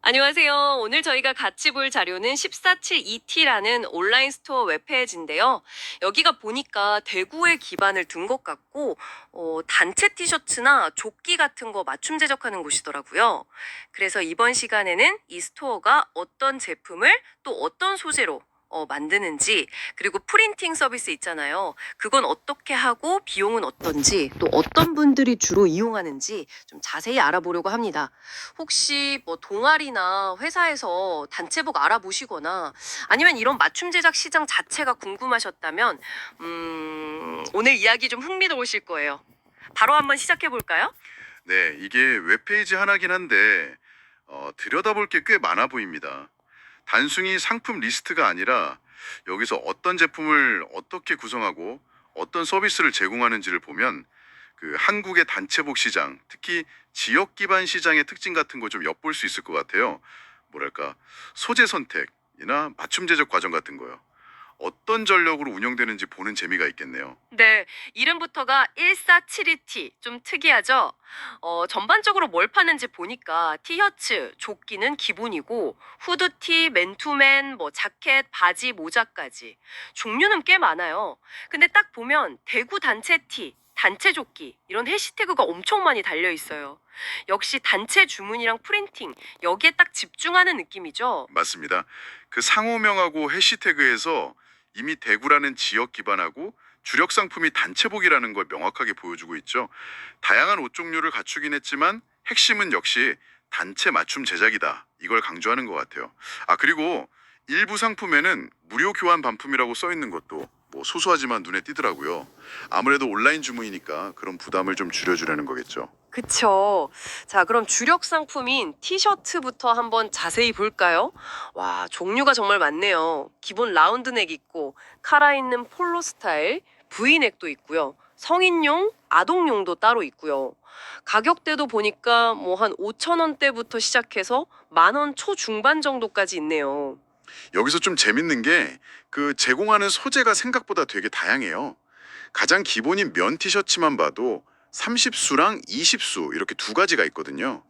안녕하세요. 오늘 저희가 같이 볼 자료는 147ET라는 온라인 스토어 웹페이지인데요. 여기가 보니까 대구에 기반을 둔 것 같고, 단체 티셔츠나 조끼 같은 거 맞춤 제작하는 곳이더라고요. 그래서 이번 시간에는 이 스토어가 어떤 제품을 또 어떤 소재로 만드는지, 그리고 프린팅 서비스 있잖아요. 그건 어떻게 하고 비용은 어떤지, 또 어떤 분들이 주로 이용하는지 좀 자세히 알아보려고 합니다. 혹시 뭐 동아리나 회사에서 단체복 알아보시거나 아니면 이런 맞춤 제작 시장 자체가 궁금하셨다면, 오늘 이야기 좀 흥미로우실 거예요. 바로 한번 시작해 볼까요? 네, 이게 웹페이지 하나긴 한데 들여다볼 게 꽤 많아 보입니다. 단순히 상품 리스트가 아니라 여기서 어떤 제품을 어떻게 구성하고 어떤 서비스를 제공하는지를 보면 그 한국의 단체복 시장, 특히 지역 기반 시장의 특징 같은 거 좀 엿볼 수 있을 것 같아요. 뭐랄까, 소재 선택이나 맞춤 제작 과정 같은 거요. 어떤 전력으로 운영되는지 보는 재미가 있겠네요. 네, 이름부터가 1472T. 좀 특이하죠? 전반적으로 뭘 파는지 보니까 티셔츠, 조끼는 기본이고, 후드티, 맨투맨, 뭐 자켓, 바지, 모자까지. 종류는 꽤 많아요. 근데 딱 보면 대구 단체 티, 단체 조끼, 이런 해시태그가 엄청 많이 달려 있어요. 역시 단체 주문이랑 프린팅, 여기에 딱 집중하는 느낌이죠? 맞습니다. 그 상호명하고 해시태그에서 이미 대구라는 지역 기반하고 주력 상품이 단체복이라는 걸 명확하게 보여주고 있죠. 다양한 옷 종류를 갖추긴 했지만 핵심은 역시 단체 맞춤 제작이다. 이걸 강조하는 것 같아요. 아, 그리고 일부 상품에는 무료 교환 반품이라고 써 있는 것도 뭐 소소하지만 눈에 띄더라고요. 아무래도 온라인 주문이니까 그런 부담을 좀 줄여주려는 거겠죠. 그쵸. 자, 그럼 주력 상품인 티셔츠부터 한번 자세히 볼까요? 와, 종류가 정말 많네요. 기본 라운드넥 있고, 카라 있는 폴로 스타일, V넥도 있고요. 성인용, 아동용도 따로 있고요. 가격대도 보니까 뭐 한 5천 원대부터 시작해서 10,000원 초중반 정도까지 있네요. 여기서 좀 재밌는 게 그 제공하는 소재가 생각보다 되게 다양해요. 가장 기본인 면 티셔츠만 봐도 30수랑 20수 이렇게 두 가지가 있거든요.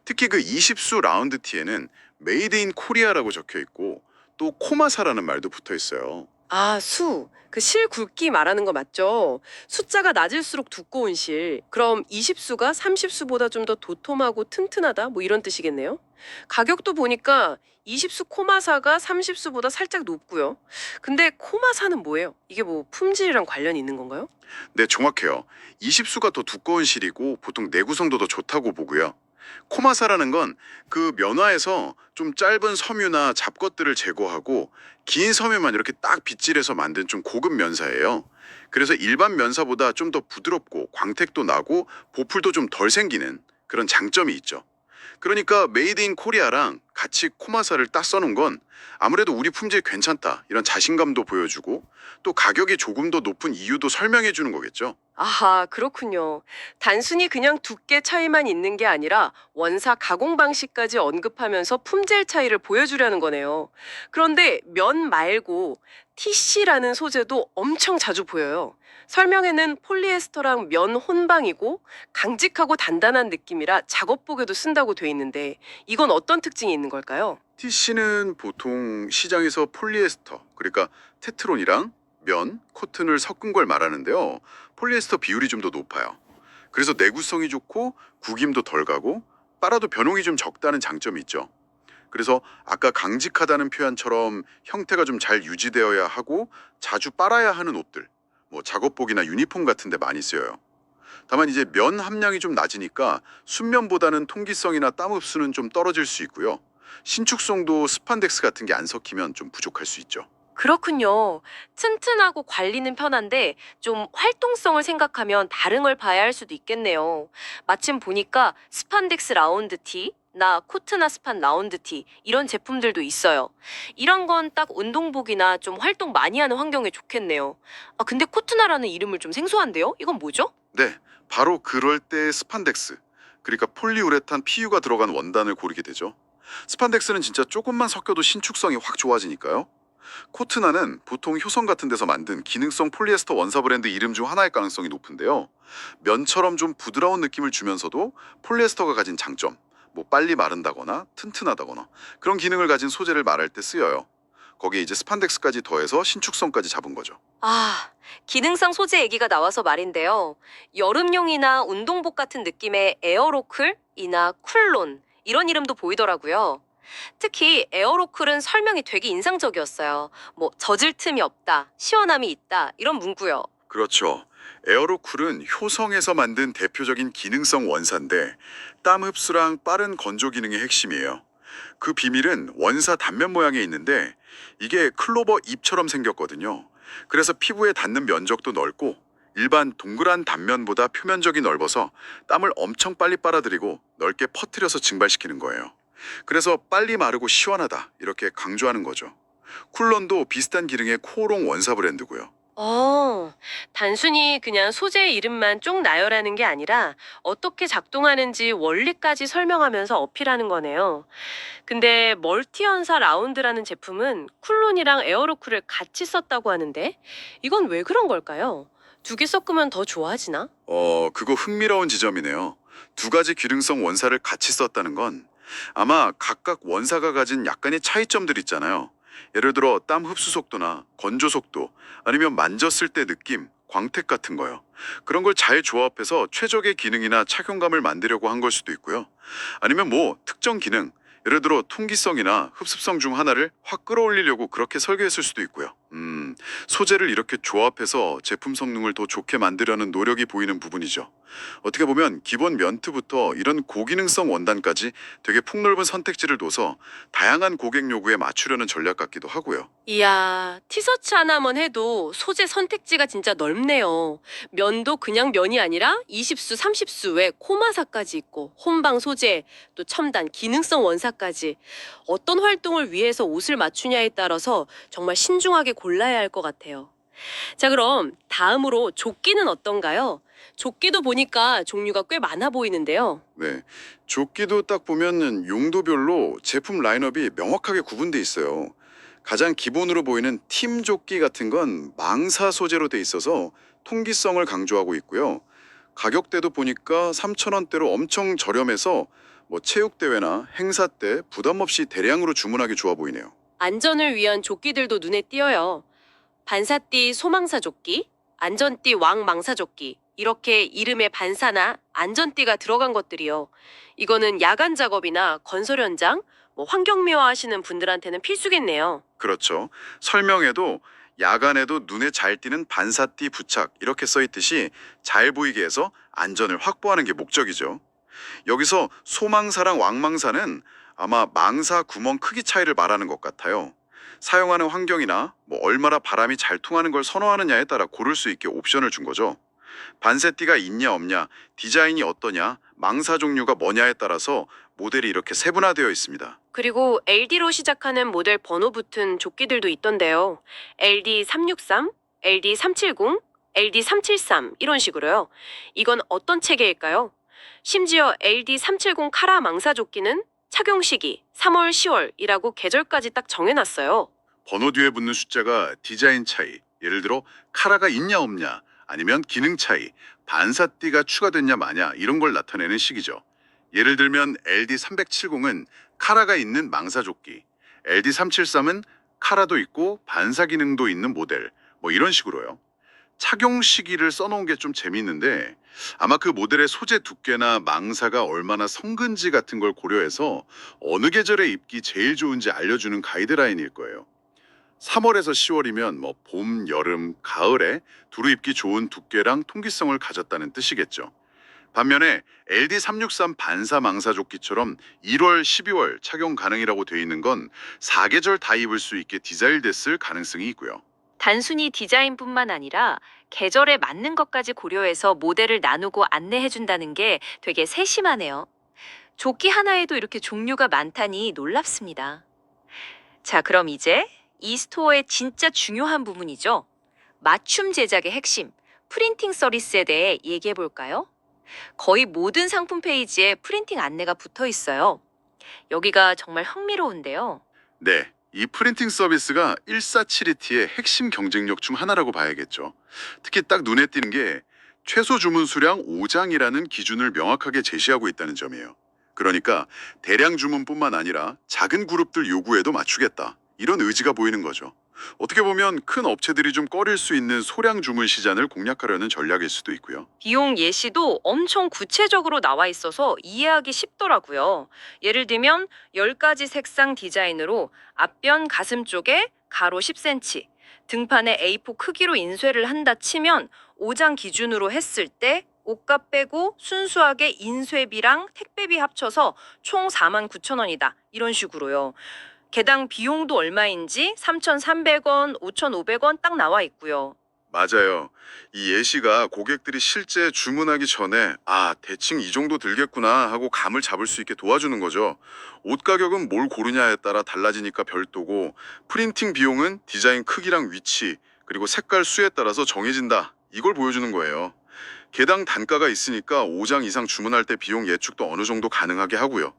특히 그 20수 라운드 티에는 메이드 인 코리아라고 적혀 있고 또 코마사라는 말도 붙어 있어요. 아, 수. 그 실 굵기 말하는 거 맞죠? 숫자가 낮을수록 두꺼운 실. 그럼 20수가 30수보다 좀 더 도톰하고 튼튼하다? 뭐 이런 뜻이겠네요? 가격도 보니까 20수 코마사가 30수보다 살짝 높고요. 근데 코마사는 뭐예요? 이게 뭐 품질이랑 관련이 있는 건가요? 네, 정확해요. 20수가 더 두꺼운 실이고 보통 내구성도 더 좋다고 보고요. 코마사라는 건 그 면화에서 좀 짧은 섬유나 잡것들을 제거하고 긴 섬유만 이렇게 딱 빗질해서 만든 좀 고급 면사예요. 그래서 일반 면사보다 좀 더 부드럽고 광택도 나고 보풀도 좀 덜 생기는 그런 장점이 있죠. 그러니까 메이드 인 코리아랑 같이 코마사를 딱 써놓은 건 아무래도 우리 품질 괜찮다 이런 자신감도 보여주고 또 가격이 조금 더 높은 이유도 설명해 주는 거겠죠. 아하, 그렇군요. 단순히 그냥 두께 차이만 있는 게 아니라 원사 가공 방식까지 언급하면서 품질 차이를 보여주려는 거네요. 그런데 면 말고 TC라는 소재도 엄청 자주 보여요. 설명에는 폴리에스터랑 면 혼방이고 강직하고 단단한 느낌이라 작업복에도 쓴다고 돼 있는데 이건 어떤 특징이 있는 걸까요? TC는 보통 시장에서 폴리에스터, 그러니까 테트론이랑 면, 코튼을 섞은 걸 말하는데요. 폴리에스터 비율이 좀 더 높아요. 그래서 내구성이 좋고 구김도 덜 가고 빨아도 변홍이 좀 적다는 장점이 있죠. 그래서 아까 강직하다는 표현처럼 형태가 좀 잘 유지되어야 하고 자주 빨아야 하는 옷들, 뭐 작업복이나 유니폼 같은 데 많이 쓰여요. 다만 이제 면 함량이 좀 낮으니까 순면보다는 통기성이나 땀 흡수는 좀 떨어질 수 있고요. 신축성도 스판덱스 같은 게 안 섞이면 좀 부족할 수 있죠. 그렇군요. 튼튼하고 관리는 편한데 좀 활동성을 생각하면 다른 걸 봐야 할 수도 있겠네요. 마침 보니까 스판덱스 라운드 티, 나 코트나 스판 라운드 티 이런 제품들도 있어요. 이런 건 딱 운동복이나 좀 활동 많이 하는 환경에 좋겠네요. 아, 근데 코트나라는 이름을 좀 생소한데요? 이건 뭐죠? 네, 바로 그럴 때 스판덱스, 그러니까 폴리우레탄 PU가 들어간 원단을 고르게 되죠. 스판덱스는 진짜 조금만 섞여도 신축성이 확 좋아지니까요. 코트나는 보통 효성 같은 데서 만든 기능성 폴리에스터 원사 브랜드 이름 중 하나일 가능성이 높은데요. 면처럼 좀 부드러운 느낌을 주면서도 폴리에스터가 가진 장점, 뭐 빨리 마른다거나 튼튼하다거나 그런 기능을 가진 소재를 말할 때 쓰여요. 거기에 이제 스판덱스까지 더해서 신축성까지 잡은 거죠. 아, 기능성 소재 얘기가 나와서 말인데요. 여름용이나 운동복 같은 느낌의 에어로클이나 쿨론 이런 이름도 보이더라고요. 특히 에어로클은 설명이 되게 인상적이었어요. 뭐 젖을 틈이 없다, 시원함이 있다 이런 문구요. 그렇죠. 에어로쿨은 효성에서 만든 대표적인 기능성 원사인데 땀 흡수랑 빠른 건조 기능의 핵심이에요. 그 비밀은 원사 단면 모양에 있는데 이게 클로버 잎처럼 생겼거든요. 그래서 피부에 닿는 면적도 넓고 일반 동그란 단면보다 표면적이 넓어서 땀을 엄청 빨리 빨아들이고 넓게 퍼뜨려서 증발시키는 거예요. 그래서 빨리 마르고 시원하다 이렇게 강조하는 거죠. 쿨론도 비슷한 기능의 코오롱 원사 브랜드고요. 단순히 그냥 소재 이름만 쭉 나열하는 게 아니라 어떻게 작동하는지 원리까지 설명하면서 어필하는 거네요. 근데 멀티연사 라운드라는 제품은 쿨론이랑 에어로쿨을 같이 썼다고 하는데 이건 왜 그런 걸까요? 두 개 섞으면 더 좋아지나? 그거 흥미로운 지점이네요. 두 가지 기능성 원사를 같이 썼다는 건 아마 각각 원사가 가진 약간의 차이점들 있잖아요. 예를 들어 땀 흡수 속도나 건조 속도 아니면 만졌을 때 느낌, 광택 같은 거요. 그런 걸 잘 조합해서 최적의 기능이나 착용감을 만들려고 한 걸 수도 있고요. 아니면 뭐 특정 기능, 예를 들어 통기성이나 흡습성 중 하나를 확 끌어올리려고 그렇게 설계했을 수도 있고요. 소재를 이렇게 조합해서 제품 성능을 더 좋게 만들려는 노력이 보이는 부분이죠. 어떻게 보면 기본 면트부터 이런 고기능성 원단까지 되게 폭넓은 선택지를 둬서 다양한 고객 요구에 맞추려는 전략 같기도 하고요. 이야, 티셔츠 하나만 해도 소재 선택지가 진짜 넓네요. 면도 그냥 면이 아니라 20수, 30수 외 코마사까지 있고 혼방 소재, 또 첨단 기능성 원사까지 어떤 활동을 위해서 옷을 맞추냐에 따라서 정말 신중하게 골라야 할 것 같아요. 자, 그럼 다음으로 조끼는 어떤가요? 조끼도 보니까 종류가 꽤 많아 보이는데요. 네, 조끼도 딱 보면은 용도별로 제품 라인업이 명확하게 구분돼 있어요. 가장 기본으로 보이는 팀 조끼 같은 건 망사 소재로 돼 있어서 통기성을 강조하고 있고요. 가격대도 보니까 3,000원대로 엄청 저렴해서 뭐 체육대회나 행사 때 부담 없이 대량으로 주문하기 좋아 보이네요. 안전을 위한 조끼들도 눈에 띄어요. 반사띠 소망사 조끼, 안전띠 왕망사 조끼, 이렇게 이름에 반사나 안전띠가 들어간 것들이요. 이거는 야간 작업이나 건설 현장, 뭐 환경미화 하시는 분들한테는 필수겠네요. 그렇죠. 설명에도 야간에도 눈에 잘 띄는 반사띠 부착 이렇게 써 있듯이 잘 보이게 해서 안전을 확보하는 게 목적이죠. 여기서 소망사랑 왕망사는 아마 망사 구멍 크기 차이를 말하는 것 같아요. 사용하는 환경이나 뭐 얼마나 바람이 잘 통하는 걸 선호하느냐에 따라 고를 수 있게 옵션을 준 거죠. 반세띠가 있냐 없냐, 디자인이 어떠냐, 망사 종류가 뭐냐에 따라서 모델이 이렇게 세분화되어 있습니다. 그리고 LD로 시작하는 모델 번호 붙은 조끼들도 있던데요. LD363, LD370, LD373 이런 식으로요. 이건 어떤 체계일까요? 심지어 LD370 카라 망사 조끼는 착용 시기 3월, 10월이라고 계절까지 딱 정해놨어요. 번호 뒤에 붙는 숫자가 디자인 차이, 예를 들어 카라가 있냐 없냐, 아니면 기능 차이, 반사띠가 추가됐냐 마냐 이런 걸 나타내는 식이죠. 예를 들면 LD370은 카라가 있는 망사조끼, LD373은 카라도 있고 반사 기능도 있는 모델, 뭐 이런 식으로요. 착용 시기를 써놓은 게 좀 재밌는데 아마 그 모델의 소재 두께나 망사가 얼마나 성근지 같은 걸 고려해서 어느 계절에 입기 제일 좋은지 알려주는 가이드라인일 거예요. 3월에서 10월이면 뭐 봄, 여름, 가을에 두루 입기 좋은 두께랑 통기성을 가졌다는 뜻이겠죠. 반면에 LD363 반사 망사 조끼처럼 1월, 12월 착용 가능이라고 돼 있는 건 4계절 다 입을 수 있게 디자인됐을 가능성이 있고요. 단순히 디자인뿐만 아니라 계절에 맞는 것까지 고려해서 모델을 나누고 안내해준다는 게 되게 세심하네요. 조끼 하나에도 이렇게 종류가 많다니 놀랍습니다. 자, 그럼 이제 이 스토어의 진짜 중요한 부분이죠. 맞춤 제작의 핵심, 프린팅 서비스에 대해 얘기해 볼까요? 거의 모든 상품 페이지에 프린팅 안내가 붙어 있어요. 여기가 정말 흥미로운데요. 네, 이 프린팅 서비스가 1472T의 핵심 경쟁력 중 하나라고 봐야겠죠. 특히 딱 눈에 띄는 게 최소 주문 수량 5장이라는 기준을 명확하게 제시하고 있다는 점이에요. 그러니까 대량 주문뿐만 아니라 작은 그룹들 요구에도 맞추겠다. 이런 의지가 보이는 거죠. 어떻게 보면 큰 업체들이 좀 꺼릴 수 있는 소량 주문 시장을 공략하려는 전략일 수도 있고요. 비용 예시도 엄청 구체적으로 나와 있어서 이해하기 쉽더라고요. 예를 들면 10가지 색상 디자인으로 앞변 가슴 쪽에 가로 10cm, 등판에 A4 크기로 인쇄를 한다 치면 5장 기준으로 했을 때 옷값 빼고 순수하게 인쇄비랑 택배비 합쳐서 총 49,000원이다. 이런 식으로요. 개당 비용도 얼마인지 3,300원, 5,500원 딱 나와 있고요. 맞아요. 이 예시가 고객들이 실제 주문하기 전에 대충 이 정도 들겠구나 하고 감을 잡을 수 있게 도와주는 거죠. 옷 가격은 뭘 고르냐에 따라 달라지니까 별도고 프린팅 비용은 디자인 크기랑 위치 그리고 색깔 수에 따라서 정해진다. 이걸 보여주는 거예요. 개당 단가가 있으니까 5장 이상 주문할 때 비용 예측도 어느 정도 가능하게 하고요.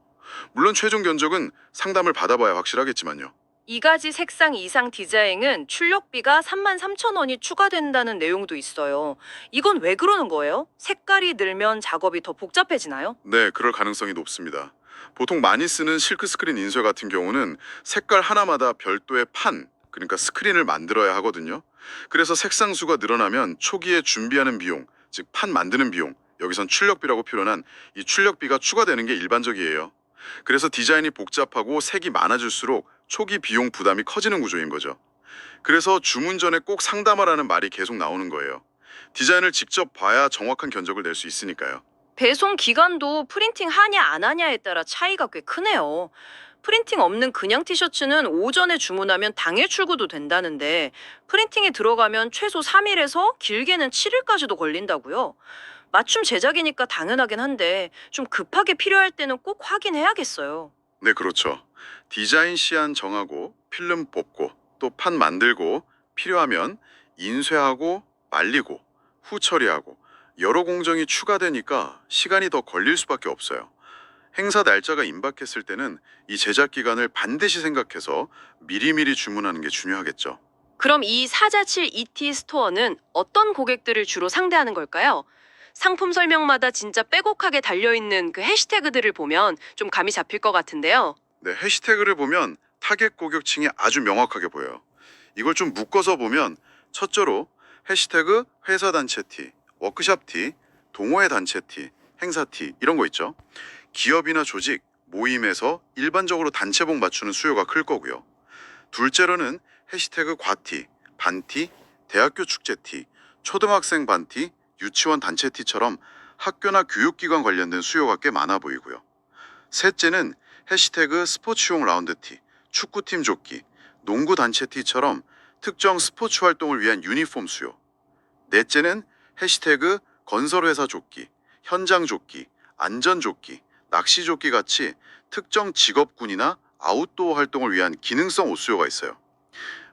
물론 최종 견적은 상담을 받아봐야 확실하겠지만요. 2가지 색상 이상 디자인은 출력비가 33,000원이 추가된다는 내용도 있어요. 이건 왜 그러는 거예요? 색깔이 늘면 작업이 더 복잡해지나요? 네, 그럴 가능성이 높습니다. 보통 많이 쓰는 실크스크린 인쇄 같은 경우는 색깔 하나마다 별도의 판, 그러니까 스크린을 만들어야 하거든요. 그래서 색상 수가 늘어나면 초기에 준비하는 비용, 즉 판 만드는 비용, 여기선 출력비라고 표현한 이 출력비가 추가되는 게 일반적이에요. 그래서 디자인이 복잡하고 색이 많아질수록 초기 비용 부담이 커지는 구조인 거죠. 그래서 주문 전에 꼭 상담하라는 말이 계속 나오는 거예요. 디자인을 직접 봐야 정확한 견적을 낼 수 있으니까요. 배송 기간도 프린팅 하냐 안 하냐에 따라 차이가 꽤 크네요. 프린팅 없는 그냥 티셔츠는 오전에 주문하면 당일 출고도 된다는데 프린팅에 들어가면 최소 3일에서 길게는 7일까지도 걸린다고요. 맞춤 제작이니까 당연하긴 한데 좀 급하게 필요할 때는 꼭 확인해야겠어요. 네, 그렇죠. 디자인 시안 정하고 필름 뽑고 또 판 만들고 필요하면 인쇄하고 말리고 후 처리하고 여러 공정이 추가되니까 시간이 더 걸릴 수밖에 없어요. 행사 날짜가 임박했을 때는 이 제작 기간을 반드시 생각해서 미리미리 주문하는 게 중요하겠죠. 그럼 이 447 ET 스토어는 어떤 고객들을 주로 상대하는 걸까요? 상품 설명마다 진짜 빼곡하게 달려있는 그 해시태그들을 보면 좀 감이 잡힐 것 같은데요. 네, 해시태그를 보면 타겟 고객층이 아주 명확하게 보여요. 이걸 좀 묶어서 보면 첫째로 해시태그 회사 단체 티, 워크샵 티, 동호회 단체 티, 행사 티 이런 거 있죠. 기업이나 조직, 모임에서 일반적으로 단체복 맞추는 수요가 클 거고요. 둘째로는 해시태그 과티, 반티, 대학교 축제 티, 초등학생 반티, 유치원 단체 티처럼 학교나 교육기관 관련된 수요가 꽤 많아 보이고요. 셋째는 해시태그 스포츠용 라운드 티, 축구팀 조끼, 농구 단체 티처럼 특정 스포츠 활동을 위한 유니폼 수요. 넷째는 해시태그 건설회사 조끼, 현장 조끼, 안전 조끼, 낚시 조끼 같이 특정 직업군이나 아웃도어 활동을 위한 기능성 옷 수요가 있어요.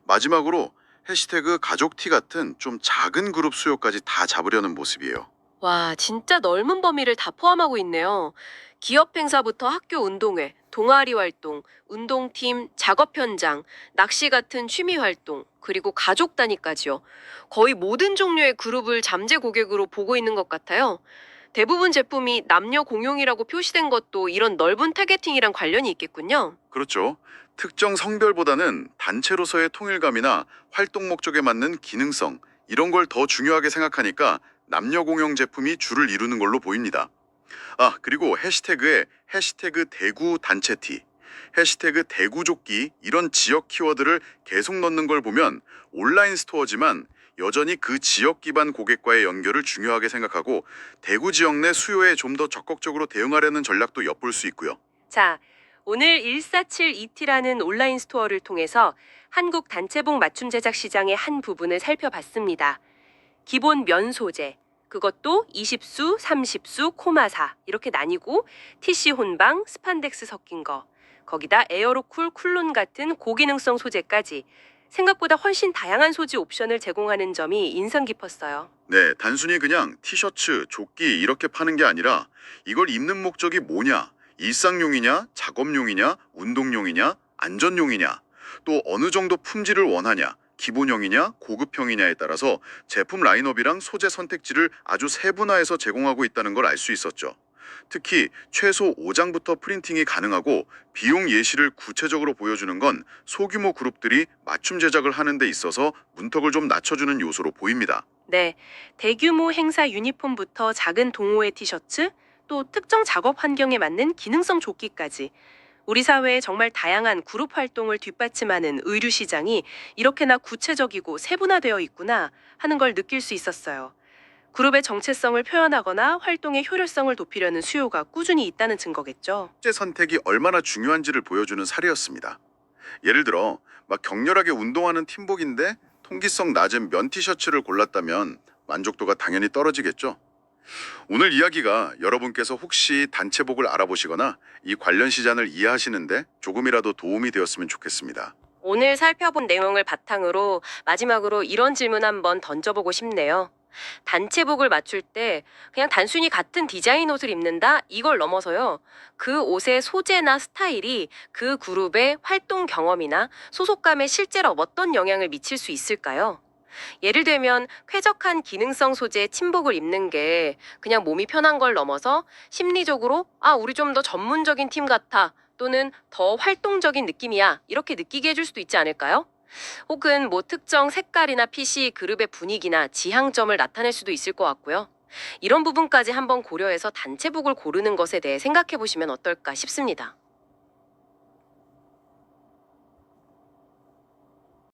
마지막으로 해시태그 가족티 같은 좀 작은 그룹 수요까지 다 잡으려는 모습이에요. 와, 진짜 넓은 범위를 다 포함하고 있네요. 기업 행사부터 학교 운동회, 동아리 활동, 운동팀, 작업 현장, 낚시 같은 취미 활동, 그리고 가족 단위까지요. 거의 모든 종류의 그룹을 잠재 고객으로 보고 있는 것 같아요. 대부분 제품이 남녀 공용이라고 표시된 것도 이런 넓은 타겟팅이랑 관련이 있겠군요. 그렇죠. 특정 성별보다는 단체로서의 통일감이나 활동 목적에 맞는 기능성, 이런 걸 더 중요하게 생각하니까 남녀 공용 제품이 주를 이루는 걸로 보입니다. 그리고 해시태그에 해시태그 대구 단체티, 해시태그 대구조끼 이런 지역 키워드를 계속 넣는 걸 보면 온라인 스토어지만 여전히 그 지역 기반 고객과의 연결을 중요하게 생각하고 대구 지역 내 수요에 좀 더 적극적으로 대응하려는 전략도 엿볼 수 있고요. 자, 오늘 147ET라는 온라인 스토어를 통해서 한국 단체복 맞춤 제작 시장의 한 부분을 살펴봤습니다. 기본 면 소재, 그것도 20수, 30수, 코마사 이렇게 나뉘고 TC 혼방, 스판덱스 섞인 거, 거기다 에어로쿨, 쿨론 같은 고기능성 소재까지 생각보다 훨씬 다양한 소재 옵션을 제공하는 점이 인상 깊었어요. 네, 단순히 그냥 티셔츠, 조끼 이렇게 파는 게 아니라 이걸 입는 목적이 뭐냐, 일상용이냐, 작업용이냐, 운동용이냐, 안전용이냐, 또 어느 정도 품질을 원하냐, 기본형이냐, 고급형이냐에 따라서 제품 라인업이랑 소재 선택지를 아주 세분화해서 제공하고 있다는 걸 알 수 있었죠. 특히 최소 5장부터 프린팅이 가능하고 비용 예시를 구체적으로 보여주는 건 소규모 그룹들이 맞춤 제작을 하는 데 있어서 문턱을 좀 낮춰주는 요소로 보입니다. 네, 대규모 행사 유니폼부터 작은 동호회 티셔츠, 또 특정 작업 환경에 맞는 기능성 조끼까지 우리 사회의 정말 다양한 그룹 활동을 뒷받침하는 의류 시장이 이렇게나 구체적이고 세분화되어 있구나 하는 걸 느낄 수 있었어요. 그룹의 정체성을 표현하거나 활동의 효율성을 높이려는 수요가 꾸준히 있다는 증거겠죠. 숙제 선택이 얼마나 중요한지를 보여주는 사례였습니다. 예를 들어 막 격렬하게 운동하는 팀복인데 통기성 낮은 면 티셔츠를 골랐다면 만족도가 당연히 떨어지겠죠. 오늘 이야기가 여러분께서 혹시 단체복을 알아보시거나 이 관련 시장을 이해하시는데 조금이라도 도움이 되었으면 좋겠습니다. 오늘 살펴본 내용을 바탕으로 마지막으로 이런 질문 한번 던져보고 싶네요. 단체복을 맞출 때 그냥 단순히 같은 디자인 옷을 입는다 이걸 넘어서요. 그 옷의 소재나 스타일이 그 그룹의 활동 경험이나 소속감에 실제로 어떤 영향을 미칠 수 있을까요? 예를 들면 쾌적한 기능성 소재의 팀복을 입는 게 그냥 몸이 편한 걸 넘어서 심리적으로 우리 좀 더 전문적인 팀 같아 또는 더 활동적인 느낌이야 이렇게 느끼게 해줄 수도 있지 않을까요? 혹은 특정 색깔이나 핏이 그룹의 분위기나 지향점을 나타낼 수도 있을 것 같고요. 이런 부분까지 한번 고려해서 단체복을 고르는 것에 대해 생각해 보시면 어떨까 싶습니다.